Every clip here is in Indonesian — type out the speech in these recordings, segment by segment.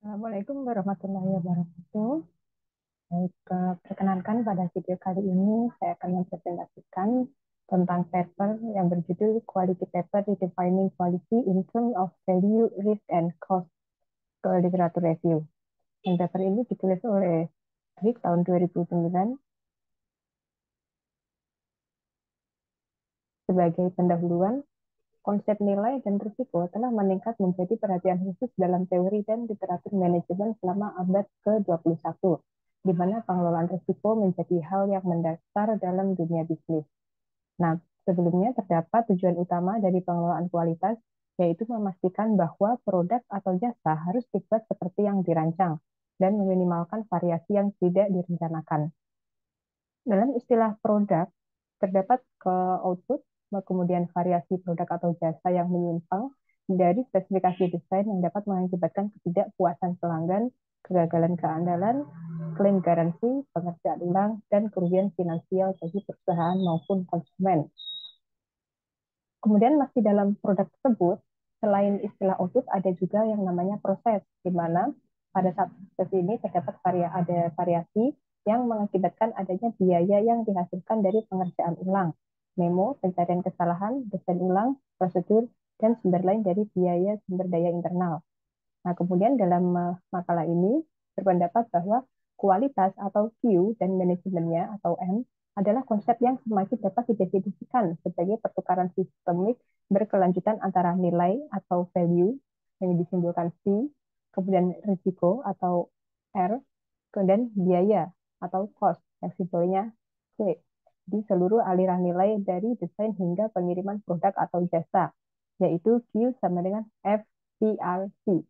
Assalamualaikum warahmatullahi wabarakatuh. Baik, perkenalkan pada video kali ini saya akan mempresentasikan tentang paper yang berjudul Quality Paper Redefining Quality in Terms of Value, Risk, and Cost ke Literature Review. Dan paper ini ditulis oleh Rick tahun 2009. Sebagai pendahuluan, konsep nilai dan risiko telah meningkat menjadi perhatian khusus dalam teori dan literatur manajemen selama abad ke-21, di mana pengelolaan risiko menjadi hal yang mendasar dalam dunia bisnis. Nah, sebelumnya terdapat tujuan utama dari pengelolaan kualitas, yaitu memastikan bahwa produk atau jasa harus dibuat seperti yang dirancang dan meminimalkan variasi yang tidak direncanakan. Dalam istilah produk, terdapat ke output, kemudian variasi produk atau jasa yang menyimpang dari spesifikasi desain yang dapat mengakibatkan ketidakpuasan pelanggan, kegagalan keandalan, klaim garansi, pengerjaan ulang, dan kerugian finansial bagi perusahaan maupun konsumen. Kemudian masih dalam produk tersebut, selain istilah output, ada juga yang namanya proses, di mana pada saat proses ini terdapat ada variasi yang mengakibatkan adanya biaya yang dihasilkan dari pengerjaan ulang, memo, pencarian kesalahan, desain ulang, prosedur, dan sumber lain dari biaya sumber daya internal. Nah, kemudian dalam makalah ini berpendapat bahwa kualitas atau Q dan manajemennya atau M adalah konsep yang semakin dapat didefinisikan sebagai pertukaran sistemik berkelanjutan antara nilai atau value yang disimbolkan C, kemudian risiko atau R, kemudian biaya atau cost yang simbolnya C di seluruh aliran nilai dari desain hingga pengiriman produk atau jasa, yaitu Q sama dengan FCRC.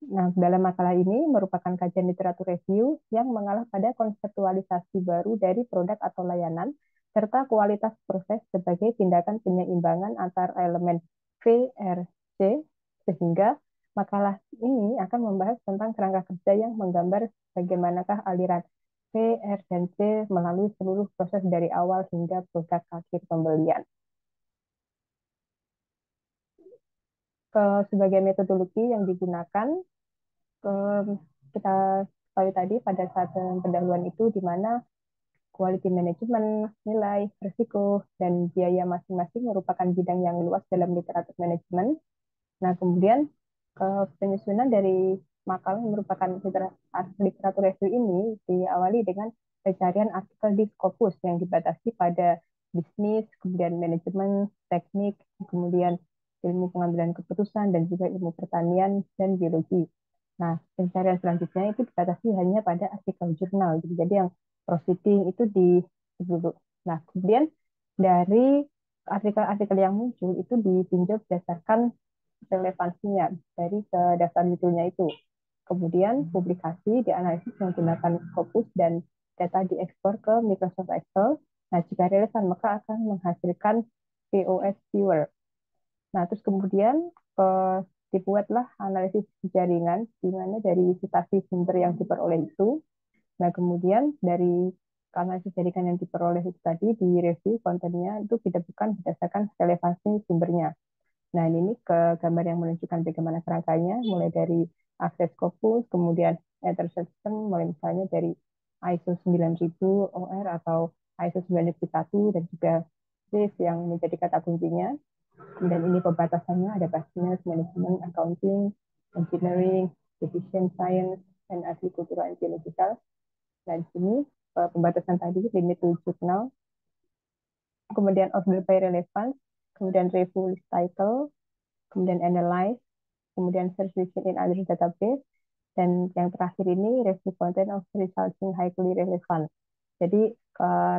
Nah, dalam makalah ini merupakan kajian literatur review yang mengalah pada konseptualisasi baru dari produk atau layanan, serta kualitas proses sebagai tindakan penyeimbangan antar elemen VRC, sehingga makalah ini akan membahas tentang kerangka kerja yang menggambar bagaimanakah aliran V, R, dan C melalui seluruh proses dari awal hingga produk akhir pembelian. Sebagai metodologi yang digunakan, kita ketahui tadi pada saat pendahuluan itu di mana quality management, nilai, risiko, dan biaya masing-masing merupakan bidang yang luas dalam literatur manajemen. Nah, kemudian penyusunan dari makalah yang merupakan literatur review ini diawali dengan pencarian artikel di Scopus yang dibatasi pada bisnis, kemudian manajemen, teknik, kemudian ilmu pengambilan keputusan, dan juga ilmu pertanian dan biologi. Nah, pencarian selanjutnya itu dibatasi hanya pada artikel jurnal. Jadi yang proceeding itu di dulu. Nah, kemudian dari artikel-artikel yang muncul itu ditinjau berdasarkan relevansinya dari ke dasar judulnya itu. Kemudian publikasi dianalisis menggunakan Scopus dan data diekspor ke Microsoft Excel. Nah, jika relevan maka akan menghasilkan POS viewer. Nah, terus kemudian dibuatlah analisis jaringan di mana dari citasi sumber yang diperoleh itu. Nah, kemudian dari analisis jaringan yang diperoleh itu tadi di review kontennya itu kita bukan berdasarkan relevansi sumbernya. Nah, ini ke gambar yang menunjukkan bagaimana kerangkanya, mulai dari akses Scopus, kemudian Ether System, mulai misalnya dari ISO 9000 OR atau ISO 9001, dan juga SIF yang menjadi kata kuncinya. Kemudian ini pembatasannya ada business, management, accounting, engineering, decision science, dan agricultural and geological. Dan di sini pembatasan tadi limit to journal, kemudian order by relevance, kemudian review list title, kemudian analyze, kemudian search in other database, dan yang terakhir ini review content of results in highly relevant. Jadi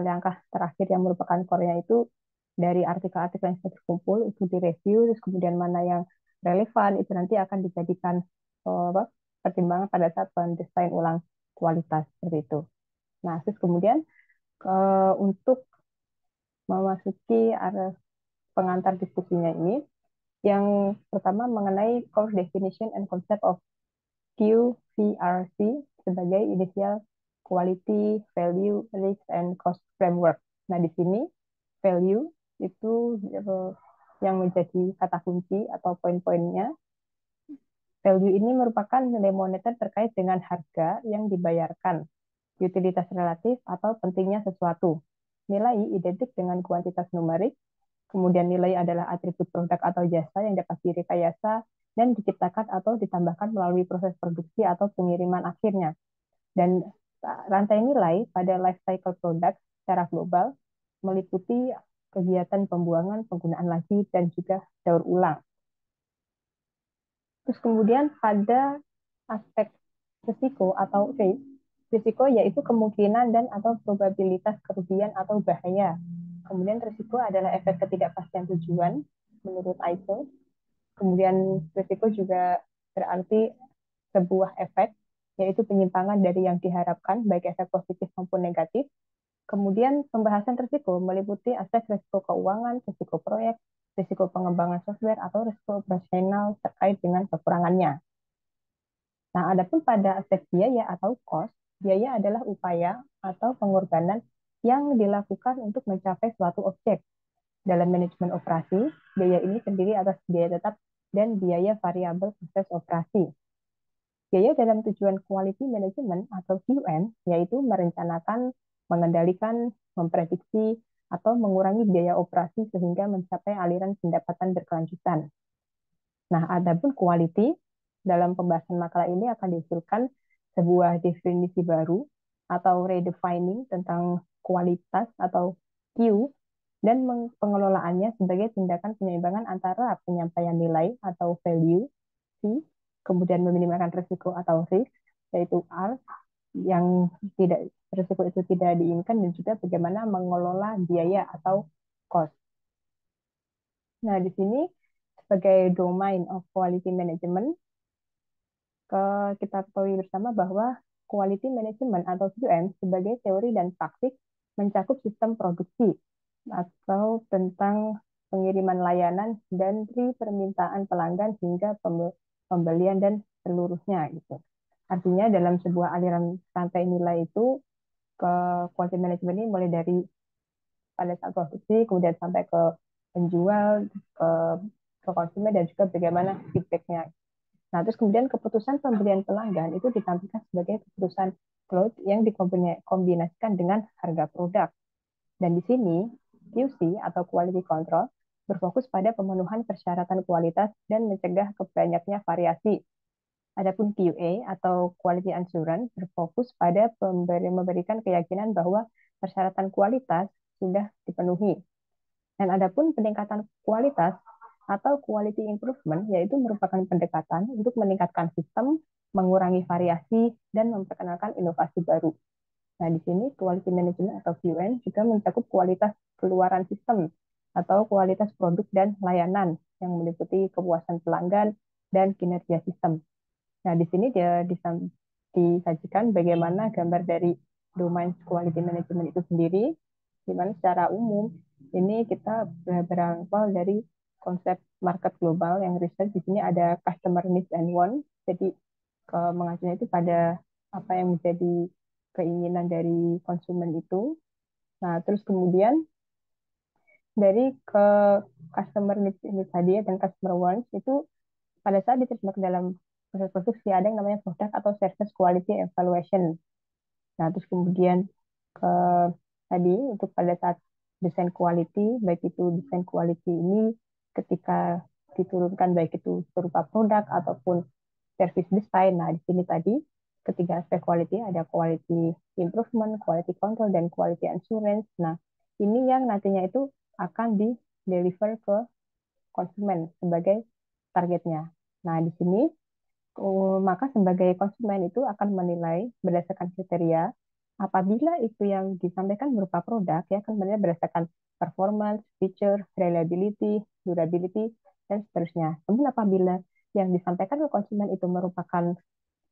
langkah terakhir yang merupakan core-nya itu dari artikel-artikel yang sudah terkumpul itu direview, terus kemudian mana yang relevan itu nanti akan dijadikan pertimbangan pada saat pendesain ulang kualitas seperti itu. Nah, terus kemudian untuk memasuki arah pengantar diskusinya ini, yang pertama mengenai core definition and concept of QVRC sebagai initial quality, value, risk, and cost framework. Nah, di sini value itu yang menjadi kata kunci atau poin-poinnya. Value ini merupakan nilai moneter terkait dengan harga yang dibayarkan, utilitas relatif atau pentingnya sesuatu. Nilai identik dengan kuantitas numerik, kemudian nilai adalah atribut produk atau jasa yang dapat direkayasa dan diciptakan atau ditambahkan melalui proses produksi atau pengiriman akhirnya. Dan rantai nilai pada life cycle produk secara global meliputi kegiatan pembuangan, penggunaan lagi, dan juga daur ulang. Terus kemudian pada aspek risiko atau risk, risiko yaitu kemungkinan dan atau probabilitas kerugian atau bahaya. Kemudian risiko adalah efek ketidakpastian tujuan menurut ISO. Kemudian risiko juga berarti sebuah efek, yaitu penyimpangan dari yang diharapkan, baik efek positif maupun negatif. Kemudian pembahasan risiko meliputi aspek risiko keuangan, risiko proyek, risiko pengembangan software, atau risiko operasional terkait dengan kekurangannya. Nah, adapun pada aspek biaya atau cost, biaya adalah upaya atau pengorbanan yang dilakukan untuk mencapai suatu objek. Dalam manajemen operasi, biaya ini terdiri atas biaya tetap dan biaya variabel proses operasi. Biaya dalam tujuan quality management atau QM, yaitu merencanakan, mengendalikan, memprediksi, atau mengurangi biaya operasi sehingga mencapai aliran pendapatan berkelanjutan. Nah, adapun quality, dalam pembahasan makalah ini akan diusulkan sebuah definisi baru atau redefining tentang kualitas atau Q dan pengelolaannya sebagai tindakan penyeimbangan antara penyampaian nilai atau value C, kemudian meminimalkan risiko atau risk, yaitu R, yang tidak risiko itu tidak diinginkan, dan juga bagaimana mengelola biaya atau cost. Nah, di sini sebagai domain of quality management, kita ketahui bersama bahwa quality management atau QM sebagai teori dan praktik mencakup sistem produksi atau tentang pengiriman layanan dari permintaan pelanggan hingga pembelian dan seluruhnya gitu. Artinya dalam sebuah aliran rantai nilai itu, ke quality management ini mulai dari pada saat produksi, kemudian sampai ke penjual, ke konsumen, dan juga bagaimana feedbacknya. Nah, terus kemudian keputusan pembelian pelanggan itu ditampilkan sebagai keputusan cloud yang dikombinasikan dengan harga produk. Dan di sini, QC atau Quality Control berfokus pada pemenuhan persyaratan kualitas dan mencegah kebanyaknya variasi. Adapun QA atau Quality Assurance berfokus pada memberikan keyakinan bahwa persyaratan kualitas sudah dipenuhi. Dan adapun peningkatan kualitas atau quality improvement, yaitu merupakan pendekatan untuk meningkatkan sistem, mengurangi variasi, dan memperkenalkan inovasi baru. Nah, di sini quality management atau QM juga mencakup kualitas keluaran sistem atau kualitas produk dan layanan yang meliputi kepuasan pelanggan dan kinerja sistem. Nah, di sini dia disajikan bagaimana gambar dari domain quality management itu sendiri, di mana secara umum ini kita berangkal dari konsep market global yang riset. Di sini ada customer needs and want, jadi mengacunya itu pada apa yang menjadi keinginan dari konsumen itu. Nah, terus kemudian dari ke customer needs ini tadi dan customer wants itu pada saat diterjemahkan dalam proses produksi ada yang namanya product atau service quality evaluation. Nah, terus kemudian ke tadi untuk pada saat desain quality, baik itu desain quality ini ketika diturunkan baik itu berupa produk ataupun service design. Nah, di sini tadi ketiga aspek quality ada quality improvement, quality control, dan quality assurance. Nah, ini yang nantinya itu akan di deliver ke konsumen sebagai targetnya. Nah, di sini maka sebagai konsumen itu akan menilai berdasarkan kriteria. Apabila itu yang disampaikan berupa produk, ya akan menilai berdasarkan performance, feature, reliability, durability, dan seterusnya. Namun apabila yang disampaikan ke konsumen itu merupakan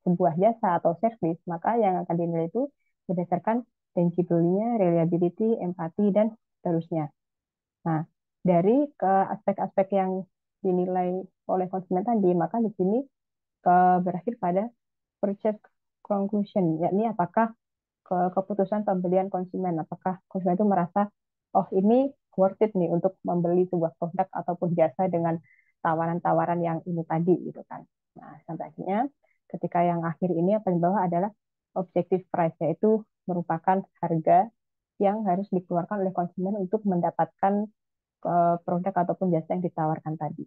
sebuah jasa atau service, maka yang akan dinilai itu berdasarkan tangible-nya, reliability, empati, dan seterusnya. Nah, dari ke aspek-aspek yang dinilai oleh konsumen tadi, maka di sini berakhir pada purchase conclusion, yakni apakah keputusan pembelian konsumen, apakah konsumen itu merasa, oh ini worth it nih untuk membeli sebuah produk ataupun jasa dengan tawaran-tawaran yang ini tadi gitu kan. Nah, sampai akhirnya ketika yang akhir ini yang paling bawah adalah objective price, yaitu merupakan harga yang harus dikeluarkan oleh konsumen untuk mendapatkan produk ataupun jasa yang ditawarkan tadi.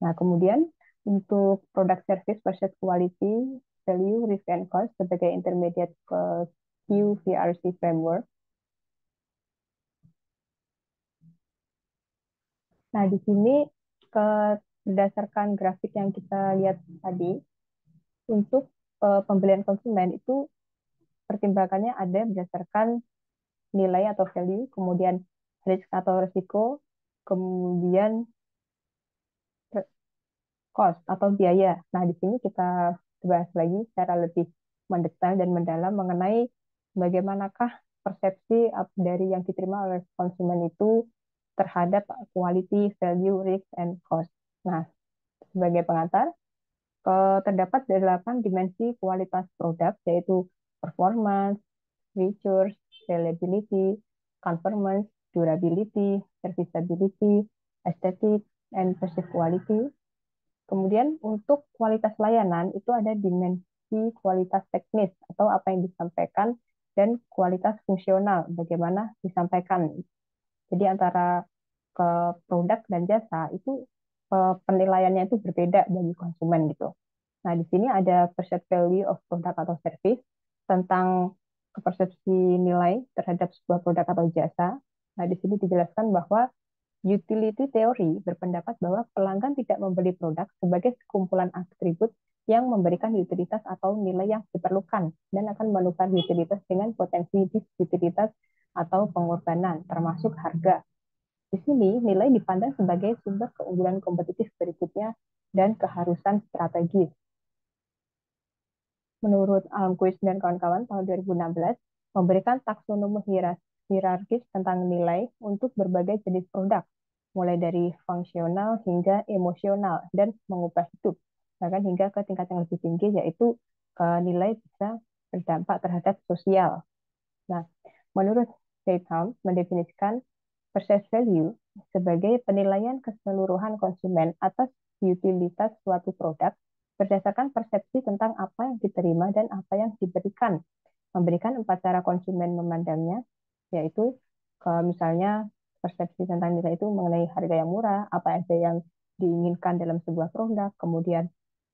Nah, kemudian untuk product service versus quality, value, risk, and cost sebagai intermediate QVRC framework. Nah, di sini ke berdasarkan grafik yang kita lihat tadi, untuk pembelian konsumen itu pertimbangannya ada berdasarkan nilai atau value, kemudian risk atau risiko, kemudian cost atau biaya. Nah, di sini kita bahas lagi secara lebih mendetail dan mendalam mengenai bagaimanakah persepsi dari yang diterima oleh konsumen itu terhadap quality, value, risk, and cost. Nah, sebagai pengantar, terdapat 8 dimensi kualitas produk, yaitu performance, features, reliability, conformance, durability, serviceability, aesthetic, and perceived quality. Kemudian untuk kualitas layanan itu ada dimensi kualitas teknis atau apa yang disampaikan dan kualitas fungsional bagaimana disampaikan. Jadi antara ke produk dan jasa itu penilaiannya itu berbeda bagi konsumen gitu. Nah, di sini ada perceived value of product atau service tentang persepsi nilai terhadap sebuah produk atau jasa. Nah, di sini dijelaskan bahwa utility theory berpendapat bahwa pelanggan tidak membeli produk sebagai sekumpulan atribut yang memberikan utilitas atau nilai yang diperlukan dan akan menukar utilitas dengan potensi disutilitas atau pengorbanan, termasuk harga. Di sini, nilai dipandang sebagai sumber keunggulan kompetitif berikutnya dan keharusan strategis. Menurut Almquist dan kawan-kawan tahun 2016, memberikan taksonomi hierarkis tentang nilai untuk berbagai jenis produk, mulai dari fungsional hingga emosional dan mengubah hidup, bahkan hingga ke tingkat yang lebih tinggi, yaitu nilai bisa berdampak terhadap sosial. Nah, menurut Statham mendefinisikan perceived value sebagai penilaian keseluruhan konsumen atas utilitas suatu produk berdasarkan persepsi tentang apa yang diterima dan apa yang diberikan. Memberikan 4 cara konsumen memandangnya, yaitu misalnya persepsi tentang nilai itu mengenai harga yang murah, apa aja yang diinginkan dalam sebuah produk, kemudian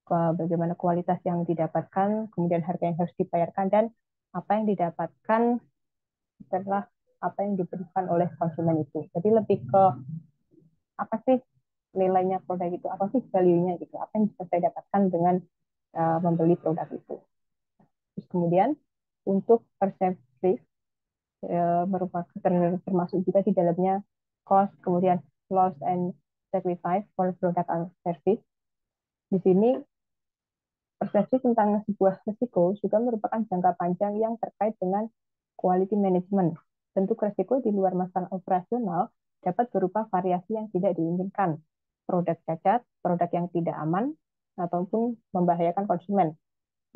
bagaimana kualitas yang didapatkan, kemudian harga yang harus dibayarkan, dan apa yang didapatkan setelah apa yang diberikan oleh konsumen itu. Jadi lebih ke apa sih nilainya produk itu, apa sih value-nya gitu, apa yang bisa saya dapatkan dengan membeli produk itu. Terus kemudian untuk persepsi merupakan termasuk juga di dalamnya cost, kemudian loss and sacrifice for product and service. Di sini persepsi tentang sebuah risiko juga merupakan jangka panjang yang terkait dengan quality management. Bentuk risiko di luar masalah operasional dapat berupa variasi yang tidak diinginkan, produk cacat, produk yang tidak aman, ataupun membahayakan konsumen.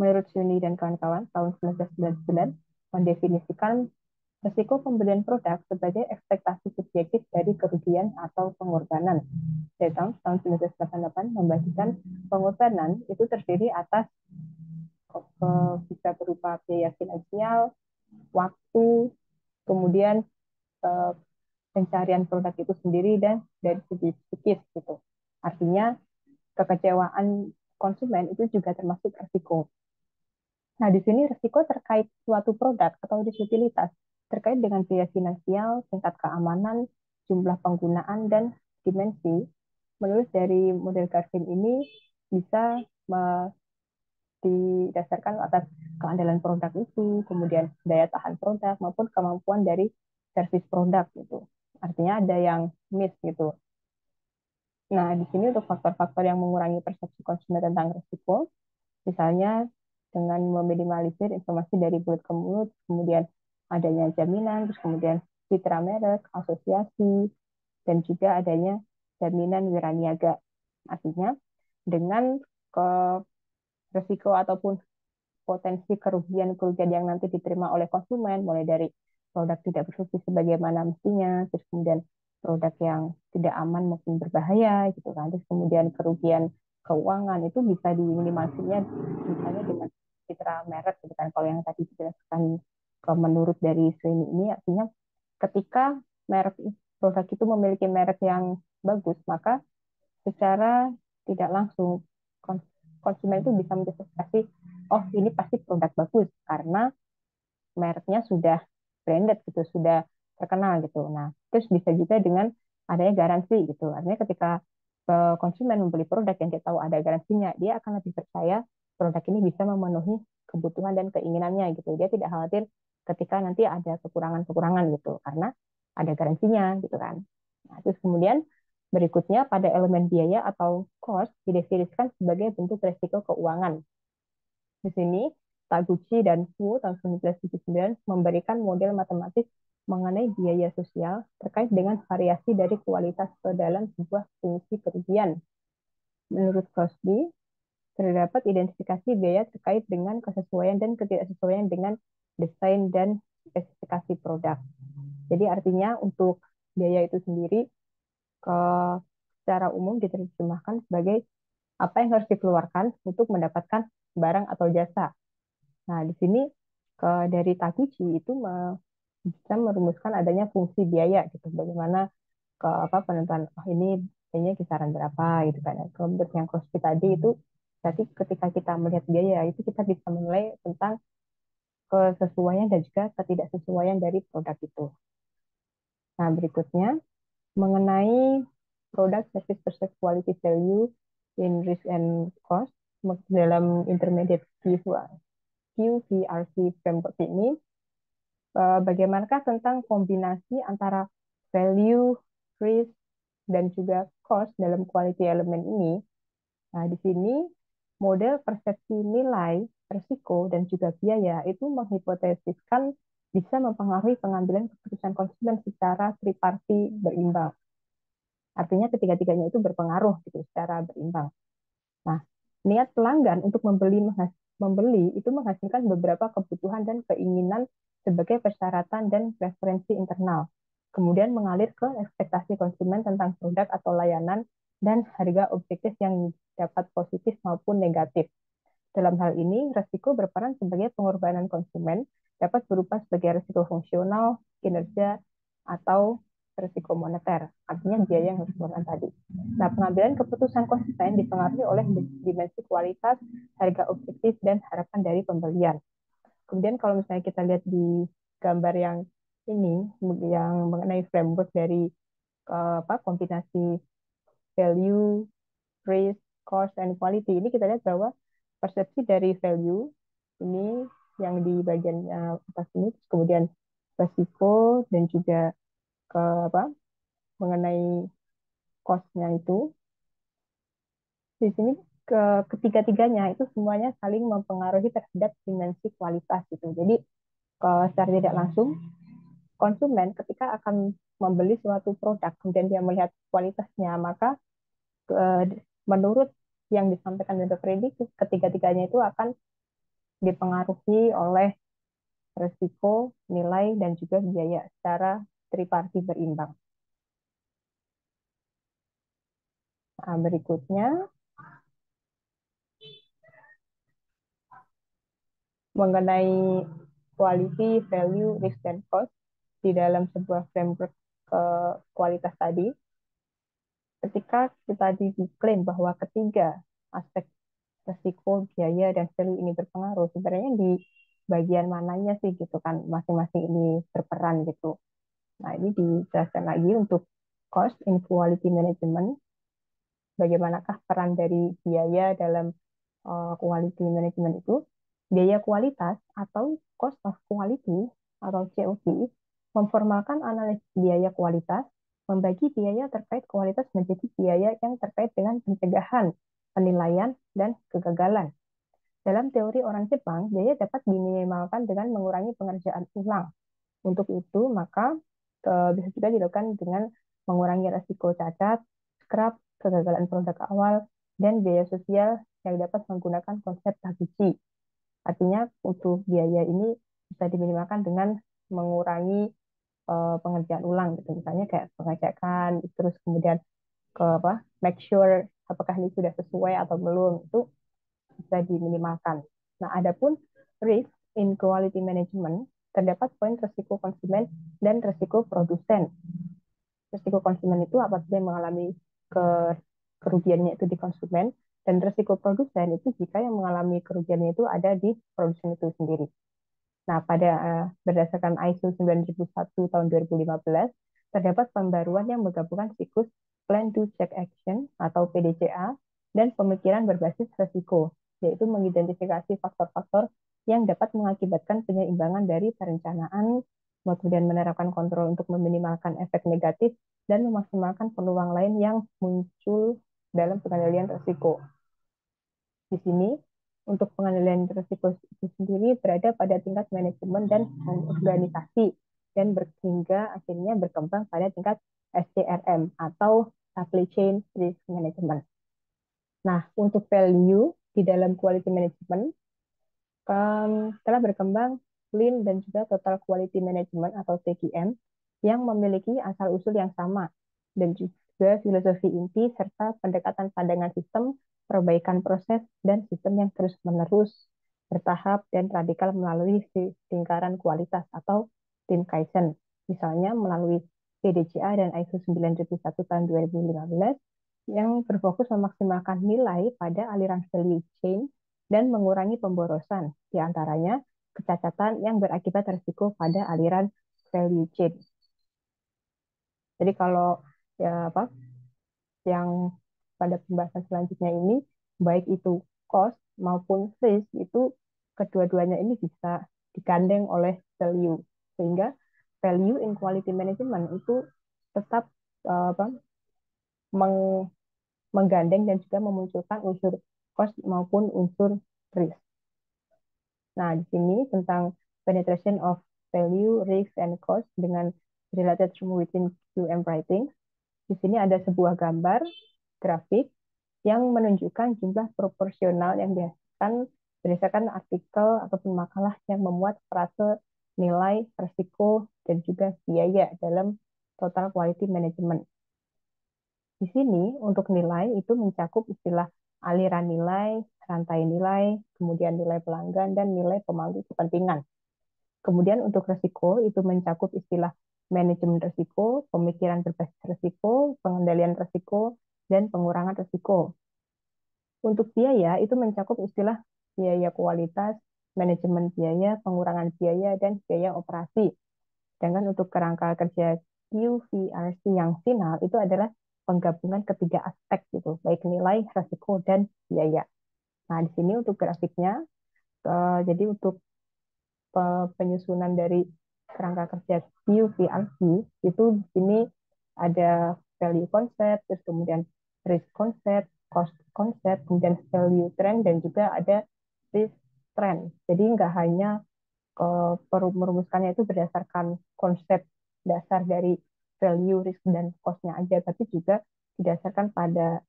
Menurut Suni dan kawan-kawan, tahun 1999 mendefinisikan risiko pembelian produk sebagai ekspektasi subjektif dari kerugian atau pengorbanan. Datang tahun 1988 membagikan pengorbanan itu terdiri atas bisa berupa biaya finansial, waktu, kemudian eh, pencarian produk itu sendiri dan dari segi psikis gitu. Artinya kekecewaan konsumen itu juga termasuk risiko. Nah, di sini risiko terkait suatu produk atau disutilitas terkait dengan biaya finansial, tingkat keamanan, jumlah penggunaan, dan dimensi. Menurut dari model Garvin ini bisa didasarkan atas keandalan produk itu, kemudian daya tahan produk maupun kemampuan dari servis produk gitu. Artinya ada yang miss gitu. Nah, di sini untuk faktor-faktor yang mengurangi persepsi konsumen tentang risiko, misalnya dengan meminimalisir informasi dari mulut ke mulut, kemudian adanya jaminan, terus kemudian citra merek, asosiasi, dan juga adanya jaminan wiraniaga. Artinya dengan ke risiko ataupun potensi kerugian-kerugian yang nanti diterima oleh konsumen, mulai dari produk tidak berfungsi sebagaimana mestinya, terus kemudian produk yang tidak aman maupun berbahaya gitu kan. Terus kemudian kerugian keuangan itu bisa diminimasinya misalnya dengan citra merek gitu kan. Kalau yang tadi dijelaskan menurut dari Srini ini artinya ketika merek produk itu memiliki merek yang bagus, maka secara tidak langsung konsumen itu bisa menjustifikasi, oh ini pasti produk bagus karena mereknya sudah branded gitu, sudah terkenal gitu. Nah, terus bisa juga dengan adanya garansi gitu. Artinya ketika konsumen membeli produk yang dia tahu ada garansinya, dia akan lebih percaya produk ini bisa memenuhi kebutuhan dan keinginannya gitu. Dia tidak khawatir ketika nanti ada kekurangan-kekurangan gitu, karena ada garansinya gitu kan. Nah, terus kemudian berikutnya pada elemen biaya atau cost didefinisikan sebagai bentuk resiko keuangan. Di sini, Taguchi dan Fu tahun 1979 memberikan model matematis mengenai biaya sosial terkait dengan variasi dari kualitas ke dalam sebuah fungsi kerugian. Menurut Crosby, terdapat identifikasi biaya terkait dengan kesesuaian dan ketidaksesuaian dengan desain dan spesifikasi produk. Jadi artinya untuk biaya itu sendiri ke secara umum diterjemahkan sebagai apa yang harus dikeluarkan untuk mendapatkan barang atau jasa. Nah, di sini dari Taguchi itu bisa merumuskan adanya fungsi biaya gitu. Bagaimana ke apa penentuan oh ini biayanya kisaran berapa gitu kan. Kalau menurut yang Crosby tadi itu berarti ketika kita melihat biaya itu kita bisa menilai tentang kesesuaian dan juga ketidaksesuaian dari produk itu. Nah, berikutnya mengenai product service versus quality value in risk and cost dalam intermediate QVRC framework ini bagaimanakah tentang kombinasi antara value, risk, dan juga cost dalam quality element ini? Nah, di sini model persepsi nilai, risiko, dan juga biaya itu menghipotesiskan bisa mempengaruhi pengambilan keputusan konsumen secara triparti berimbang. Artinya ketiga-tiganya itu berpengaruh gitu secara berimbang. Nah, niat pelanggan untuk membeli itu menghasilkan beberapa kebutuhan dan keinginan sebagai persyaratan dan preferensi internal. Kemudian mengalir ke ekspektasi konsumen tentang produk atau layanan dan harga objektif yang dapat positif maupun negatif. Dalam hal ini, resiko berperan sebagai pengorbanan konsumen, dapat berupa sebagai resiko fungsional, kinerja, atau resiko moneter, artinya biaya yang harus dikeluarkan tadi. Nah, pengambilan keputusan konsumen dipengaruhi oleh dimensi kualitas, harga objektif, dan harapan dari pembelian. Kemudian kalau misalnya kita lihat di gambar yang ini, yang mengenai framework dari kombinasi value, risk, cost, and quality. Ini kita lihat bahwa persepsi dari value ini yang di bagian atas ini, kemudian resiko dan juga ke mengenai cost-nya itu di sini ketiga-tiganya itu semuanya saling mempengaruhi terhadap dimensi kualitas gitu. Jadi secara tidak langsung konsumen ketika akan membeli suatu produk kemudian dia melihat kualitasnya maka eh, menurut yang disampaikan dari Dr. Edi, ketiga-tiganya itu akan dipengaruhi oleh resiko, nilai, dan juga biaya secara triparti berimbang. Nah, berikutnya, mengenai quality, value, risk, dan cost di dalam sebuah framework kualitas tadi, ketika kita diklaim bahwa ketiga aspek resiko, biaya, dan value ini berpengaruh, sebenarnya di bagian mananya sih gitu kan, masing-masing ini berperan gitu. Nah, ini dijelaskan lagi untuk cost in quality management, bagaimanakah peran dari biaya dalam quality management itu. Biaya kualitas atau cost of quality atau COQ memformalkan analisis biaya kualitas, membagi biaya terkait kualitas menjadi biaya yang terkait dengan pencegahan, penilaian, dan kegagalan. Dalam teori orang Jepang, biaya dapat diminimalkan dengan mengurangi pengerjaan ulang. Untuk itu, maka bisa juga dilakukan dengan mengurangi risiko cacat, scrap, kegagalan produk awal, dan biaya sosial yang dapat menggunakan konsep Taguchi. Artinya untuk biaya ini bisa diminimalkan dengan mengurangi pengerjaan ulang gitu. Misalnya kayak pengecekan, terus kemudian ke apa, make sure apakah ini sudah sesuai atau belum, itu bisa diminimalkan. Nah, adapun risk in quality management, terdapat poin risiko konsumen dan risiko produsen. Risiko konsumen itu apabila mengalami ke kerugiannya itu di konsumen, dan risiko produsen itu jika yang mengalami kerugiannya itu ada di produsen itu sendiri. Nah, berdasarkan ISO 9001 tahun 2015, terdapat pembaruan yang menggabungkan siklus Plan Do Check Action atau PDCA dan pemikiran berbasis risiko, yaitu mengidentifikasi faktor-faktor yang dapat mengakibatkan penyeimbangan dari perencanaan, kemudian menerapkan kontrol untuk meminimalkan efek negatif, dan memaksimalkan peluang lain yang muncul dalam pengendalian risiko. Di sini, untuk pengendalian risiko itu sendiri berada pada tingkat manajemen dan organisasi, dan hingga akhirnya berkembang pada tingkat SCRM atau Supply Chain Risk Management. Nah, untuk value di dalam quality management, telah berkembang Lean dan juga Total Quality Management atau TQM yang memiliki asal-usul yang sama, dan juga filosofi inti serta pendekatan pandangan sistem, perbaikan proses, dan sistem yang terus-menerus, bertahap, dan radikal melalui lingkaran kualitas atau tim Kaizen. Misalnya melalui PDCA dan ISO 9001 tahun 2015 yang berfokus memaksimalkan nilai pada aliran value chain dan mengurangi pemborosan, di antaranya kecacatan yang berakibat risiko pada aliran value chain. Jadi kalau ya apa yang pada pembahasan selanjutnya ini, baik itu cost maupun risk, itu kedua-duanya ini bisa digandeng oleh value, sehingga value in quality management itu tetap apa, menggandeng dan juga memunculkan unsur cost maupun unsur risk. Nah, di sini tentang penetration of value, risk, and cost dengan related term within QM writing. Di sini ada sebuah gambar grafik yang menunjukkan jumlah proporsional yang dihasilkan berdasarkan artikel ataupun makalah yang memuat frase nilai, risiko, dan juga biaya dalam total quality management. Di sini untuk nilai itu mencakup istilah aliran nilai, rantai nilai, kemudian nilai pelanggan, dan nilai pemangku kepentingan. Kemudian untuk risiko itu mencakup istilah manajemen risiko, pemikiran berbasis risiko, pengendalian risiko, dan pengurangan risiko. Untuk biaya itu mencakup istilah biaya kualitas, manajemen biaya, pengurangan biaya, dan biaya operasi. Sedangkan untuk kerangka kerja QVRC yang final itu adalah penggabungan ketiga aspek gitu, baik nilai, risiko, dan biaya. Nah, di sini untuk grafiknya, jadi untuk penyusunan dari kerangka kerja QVRC itu di sini ada value concept, terus kemudian risk concept, cost concept, kemudian value trend, dan juga ada risk trend. Jadi nggak hanya merumuskannya itu berdasarkan konsep dasar dari value, risk, dan cost-nya aja, tapi juga didasarkan pada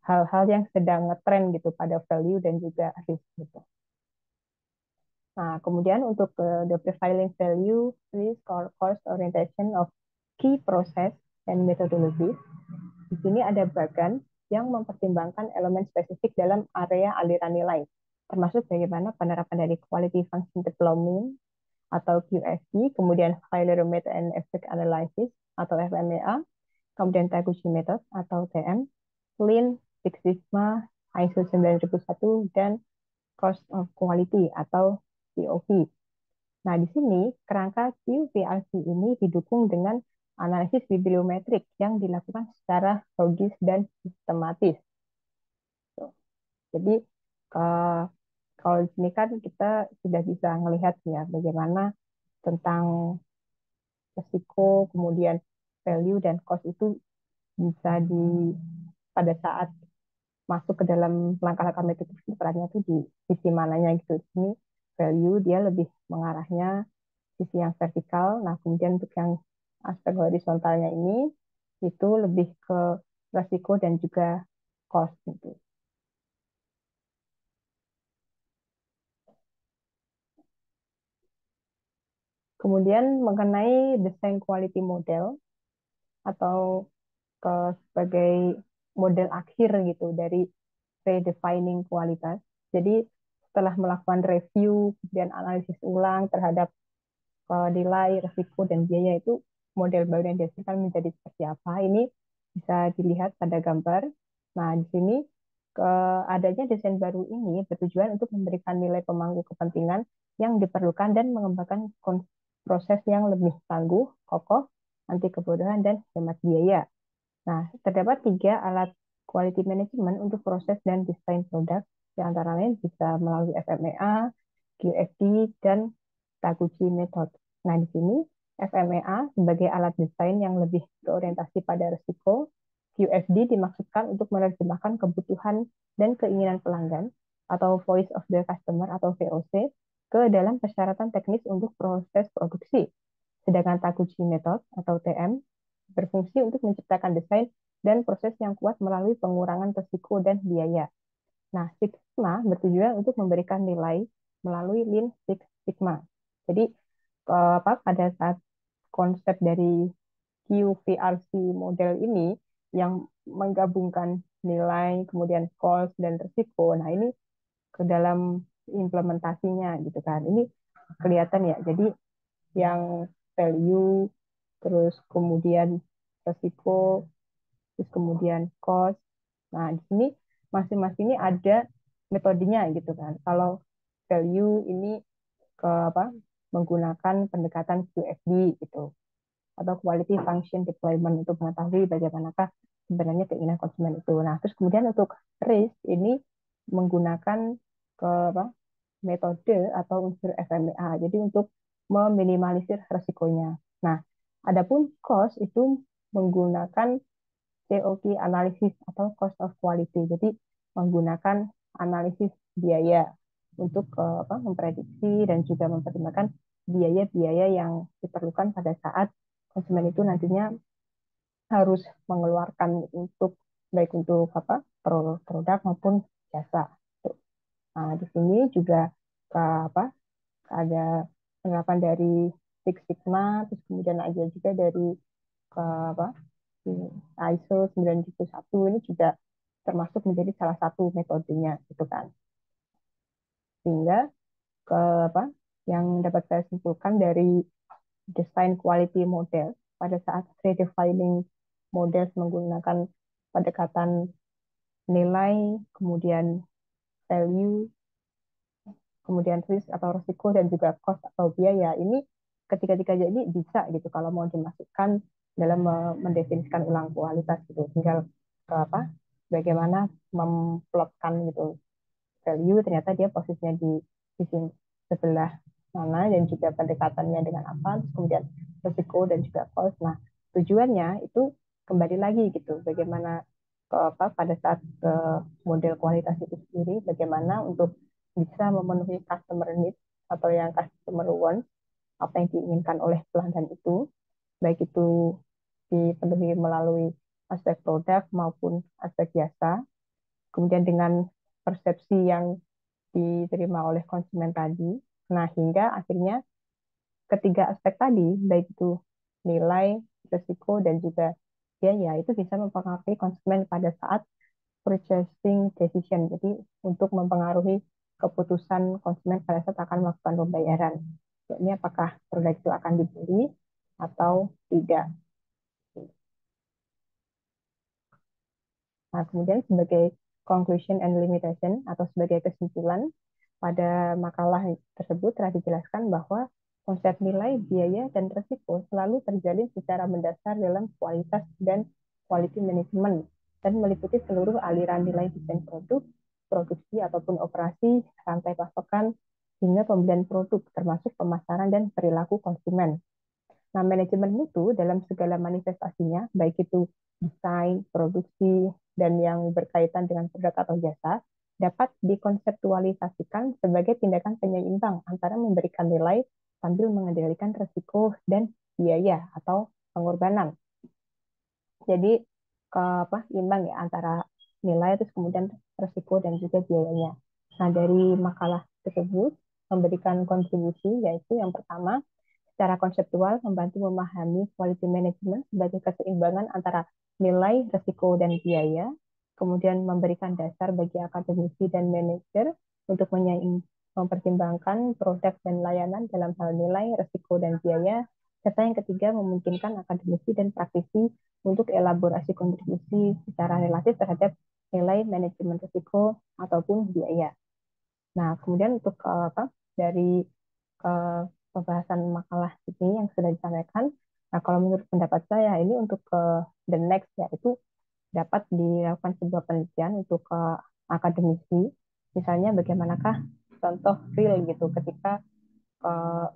hal-hal yang sedang ngetrend gitu pada value dan juga risk gitu. Nah, kemudian untuk the profiling value, risk, or cost orientation of key process and methodologies, di sini ada bagan yang mempertimbangkan elemen spesifik dalam area aliran nilai, termasuk bagaimana penerapan dari Quality Function Deployment atau QFD, kemudian Failure Method and Effect Analysis atau FMEA, kemudian Taguchi Method atau TM, Lean, Six Sigma, ISO 9001, dan Cost of Quality atau COQ. Nah, di sini kerangka QVRC ini didukung dengan analisis bibliometrik yang dilakukan secara logis dan sistematis. Jadi, eh, kalau di sini kan kita sudah bisa melihat ya bagaimana tentang risiko, kemudian value dan cost itu bisa pada saat masuk ke dalam langkah-langkah metode perannya itu di sisi mananya gitu. Di sini value dia lebih mengarahnya sisi yang vertikal. Nah, kemudian untuk yang aspek horizontalnya ini itu lebih ke risiko dan juga cost gitu. Kemudian mengenai desain quality model atau sebagai model akhir gitu dari redefining kualitas. Jadi setelah melakukan review dan analisis ulang terhadap nilai, risiko, dan biaya itu model baru yang dihasilkan menjadi seperti apa. Ini bisa dilihat pada gambar. Nah, di sini adanya desain baru ini bertujuan untuk memberikan nilai pemangku kepentingan yang diperlukan dan mengembangkan proses yang lebih tangguh, kokoh, anti kebodohan, dan hemat biaya. Nah, terdapat tiga alat quality management untuk proses dan desain produk, di antara lain bisa melalui FMEA, QFD, dan Taguchi Method. Nah, di sini FMEA sebagai alat desain yang lebih berorientasi pada risiko, QFD dimaksudkan untuk menerjemahkan kebutuhan dan keinginan pelanggan atau Voice of the Customer atau VOC ke dalam persyaratan teknis untuk proses produksi. Sedangkan Taguchi Method atau TM berfungsi untuk menciptakan desain dan proses yang kuat melalui pengurangan risiko dan biaya. Nah, Six Sigma bertujuan untuk memberikan nilai melalui Lean Six Sigma. Jadi, pada saat konsep dari QVRC model ini yang menggabungkan nilai, kemudian cost, dan risiko. Nah, ini ke dalam implementasinya gitu kan. Ini kelihatan ya. Jadi, yang value, terus kemudian risiko, terus kemudian cost. Nah, di sini masing-masing ini ada metodenya gitu kan. Kalau value ini ke apa? Menggunakan pendekatan QFD gitu atau quality function deployment untuk mengetahui bagaimanakah sebenarnya keinginan konsumen itu. Nah, terus kemudian untuk risk ini menggunakan ke apa? Metode atau unsur FMEA. Jadi untuk meminimalisir resikonya. Nah, adapun cost itu menggunakan COQ analisis atau cost of quality. Jadi menggunakan analisis biaya untuk memprediksi dan juga mempertimbangkan biaya-biaya yang diperlukan pada saat konsumen itu nantinya harus mengeluarkan untuk baik untuk produk maupun jasa. Nah, di sini juga apa ada penerapan dari Six Sigma, terus kemudian ada juga dari apa ISO 9001 ini juga termasuk menjadi salah satu metodenya gitu kan. Sehingga ke apa yang dapat saya simpulkan dari design quality model pada saat redefining model menggunakan pendekatan nilai, kemudian value, kemudian risk atau risiko dan juga cost atau biaya ini ketika jadi bisa gitu kalau mau dimasukkan dalam mendefinisikan ulang kualitas gitu tinggal ke bagaimana memplotkan gitu value ternyata dia posisinya di sisi sebelah mana dan juga pendekatannya dengan apa terus kemudian risiko dan juga cost. Nah, tujuannya itu kembali lagi gitu bagaimana pada saat model kualitas itu sendiri bagaimana untuk bisa memenuhi customer needs atau yang customer want apa yang diinginkan oleh pelanggan itu baik itu dipenuhi melalui aspek produk maupun aspek jasa kemudian dengan persepsi yang diterima oleh konsumen tadi. Nah, hingga akhirnya ketiga aspek tadi, baik itu nilai, risiko, dan juga biaya, itu bisa mempengaruhi konsumen pada saat purchasing decision. Jadi, untuk mempengaruhi keputusan konsumen pada saat akan melakukan pembayaran. Ini apakah produk itu akan dibeli atau tidak. Nah, kemudian sebagai conclusion and limitation atau sebagai kesimpulan, pada makalah tersebut telah dijelaskan bahwa konsep nilai, biaya, dan risiko selalu terjalin secara mendasar dalam kualitas dan quality management dan meliputi seluruh aliran nilai desain produk, produksi ataupun operasi, rantai pasokan, hingga pembelian produk termasuk pemasaran dan perilaku konsumen. Nah, manajemen mutu dalam segala manifestasinya, baik itu desain, produksi, dan yang berkaitan dengan produk atau jasa, dapat dikonseptualisasikan sebagai tindakan penyeimbang antara memberikan nilai sambil mengendalikan risiko dan biaya atau pengorbanan. Jadi, imbang ya antara nilai terus kemudian risiko dan juga biayanya. Nah, dari makalah tersebut memberikan kontribusi yaitu yang pertama secara konseptual membantu memahami quality management sebagai keseimbangan antara nilai, risiko, dan biaya, kemudian memberikan dasar bagi akademisi dan manajer untuk mempertimbangkan produk dan layanan dalam hal nilai, risiko, dan biaya, serta yang ketiga memungkinkan akademisi dan praktisi untuk elaborasi kontribusi secara relatif terhadap nilai manajemen risiko ataupun biaya. Nah, kemudian untuk dari pembahasan makalah ini yang sudah disampaikan, nah kalau menurut pendapat saya ini untuk the next yaitu dapat dilakukan sebuah penelitian untuk akademisi, misalnya bagaimanakah contoh real gitu ketika eh,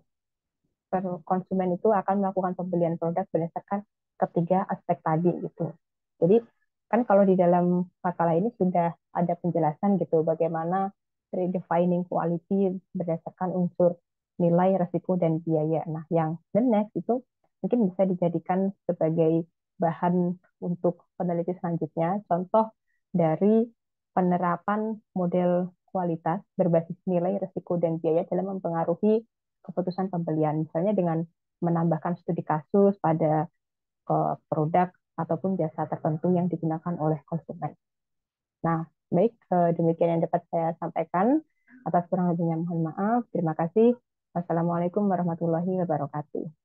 konsumen itu akan melakukan pembelian produk berdasarkan ketiga aspek tadi gitu. Jadi kan kalau di dalam makalah ini sudah ada penjelasan gitu bagaimana redefining quality berdasarkan unsur nilai, resiko, dan biaya. Nah, yang the next itu mungkin bisa dijadikan sebagai bahan untuk peneliti selanjutnya. Contoh dari penerapan model kualitas berbasis nilai, resiko, dan biaya dalam mempengaruhi keputusan pembelian, misalnya dengan menambahkan studi kasus pada produk ataupun jasa tertentu yang digunakan oleh konsumen. Nah, baik, demikian yang dapat saya sampaikan. Atas kurang lebihnya mohon maaf. Terima kasih. Wassalamualaikum warahmatullahi wabarakatuh.